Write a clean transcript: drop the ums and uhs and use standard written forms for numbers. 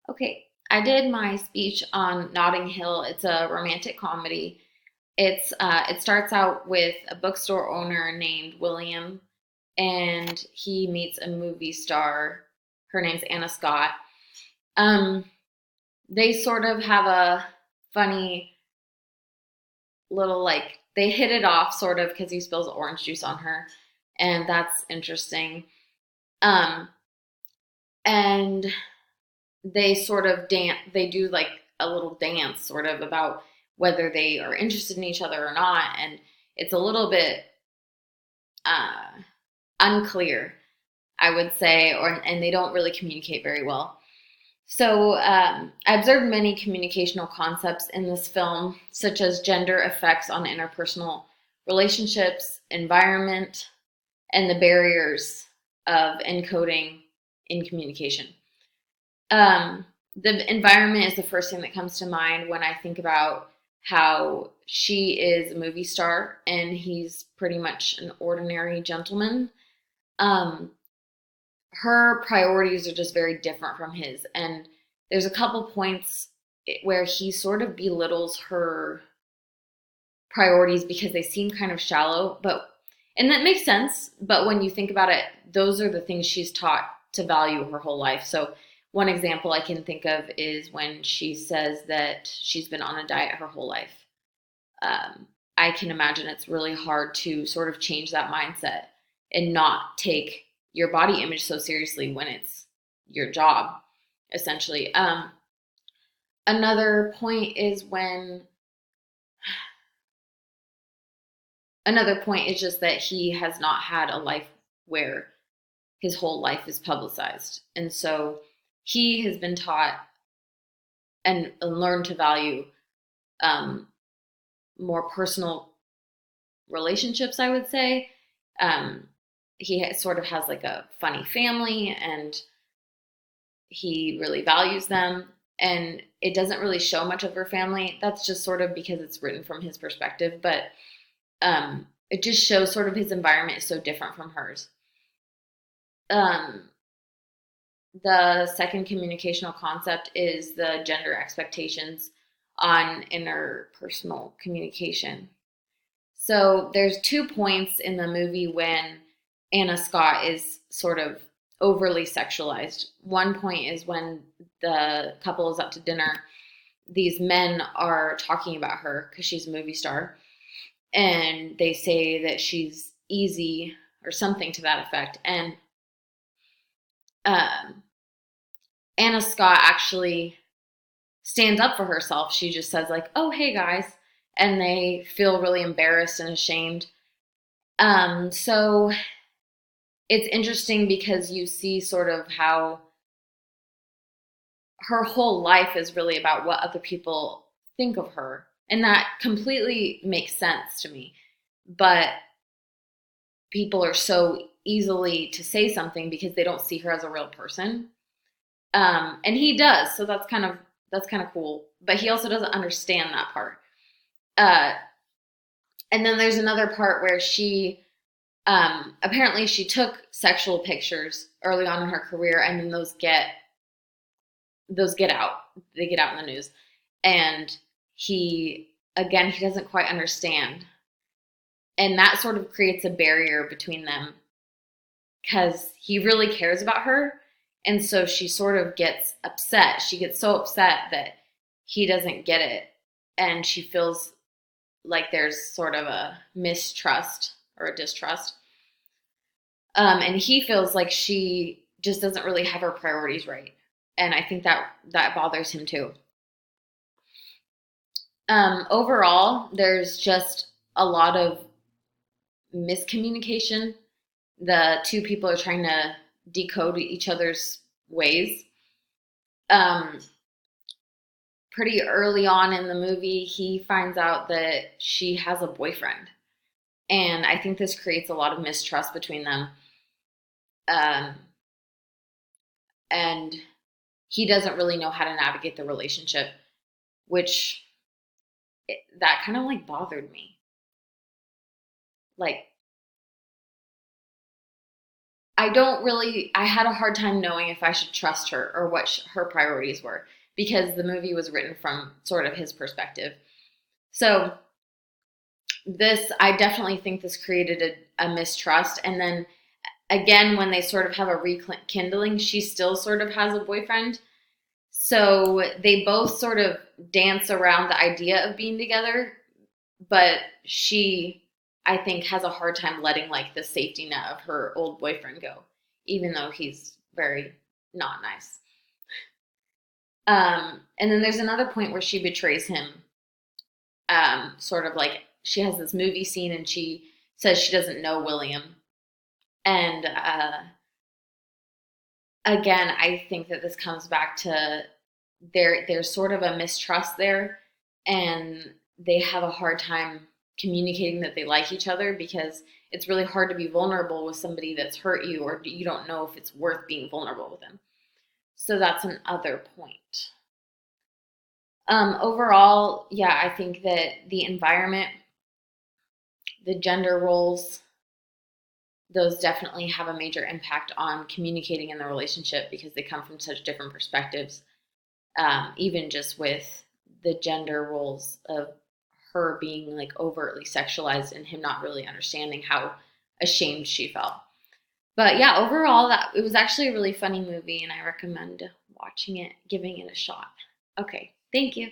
Okay, I did my speech on Notting Hill. It's a romantic comedy. It starts out with a bookstore owner named William, and he meets a movie star. Her name's Anna Scott. Um, they sort of have a funny little they hit it off sort of because he spills orange juice on her, and that's interesting. Um, and they sort of dance, they do like a little dance sort of about whether they are interested in each other or not. And it's a little bit uh, unclear, I would say, and they don't really communicate very well. So I observed many communicational concepts in this film, such as gender effects on interpersonal relationships, environment, and the barriers of encoding in communication. Um, the environment is the first thing that comes to mind when I think about how she is a movie star and he's pretty much an ordinary gentleman. Um, her priorities are just very different from his, and there's a couple points where he sort of belittles her priorities because they seem kind of shallow, but and that makes sense, but when you think about it, those are the things she's taught to value her whole life. So one example I can think of is when she says that she's been on a diet her whole life. um, I can imagine it's really hard to sort of change that mindset and not take your body image so seriously when it's your job, essentially. Another point is when Another point is just that he has not had a life where his whole life is publicized. And so he has been taught and learned to value um, more personal relationships, I would say. Um, sort of has like a funny family and he really values them. And it doesn't really show much of her family. That's just sort of because it's written from his perspective. But it just shows sort of his environment is so different from hers. Um, the second communicational concept is the gender expectations on interpersonal communication. So there's 2 points in the movie when Anna Scott is sort of overly sexualized. One point is when the couple is up to dinner, these men are talking about her because she's a movie star, and they say that she's easy or something to that effect. And um, Anna Scott actually stands up for herself. She just says like, "Oh, hey guys," and they feel really embarrassed and ashamed. So it's interesting because you see sort of how her whole life is really about what other people think of her. And that completely makes sense to me. But people are so easily to say something because they don't see her as a real person. And he does, so that's kind of cool. But he also doesn't understand that part. Uh, and then there's another part where she apparently she took sexual pictures early on in her career, and then those get out. They get out in the news, and he doesn't quite understand, and that sort of creates a barrier between them because he really cares about her, and so she sort of gets upset. She gets so upset that he doesn't get it, and she feels like there's sort of a mistrust or a distrust. And he feels like she just doesn't really have her priorities right, and I think that bothers him too. Overall, there's just a lot of miscommunication. The two people are trying to decode each other's ways. Um, Pretty early on in the movie, he finds out that she has a boyfriend, and I think this creates a lot of mistrust between them. Um, and he doesn't really know how to navigate the relationship, which that kind of like bothered me. Like, I had a hard time knowing if I should trust her or what her priorities were because the movie was written from sort of his perspective. So I definitely think this created a mistrust. And then again, when they sort of have a rekindling, she still sort of has a boyfriend. So they both sort of dance around the idea of being together, but she, I think, has a hard time letting like the safety net of her old boyfriend go, even though he's very not nice. And then there's another point where she betrays him. Sort of like she has this movie scene and she says she doesn't know William. And again, I think that this comes back to there's sort of a mistrust there, and they have a hard time communicating that they like each other because it's really hard to be vulnerable with somebody that's hurt you or you don't know if it's worth being vulnerable with them. So that's another point. Overall, yeah, I think that the environment, the gender roles, those definitely have a major impact on communicating in the relationship because they come from such different perspectives. Even just with the gender roles of her being like overtly sexualized and him not really understanding how ashamed she felt. But yeah, overall, that it was actually a really funny movie, and I recommend watching it, giving it a shot. Okay, thank you.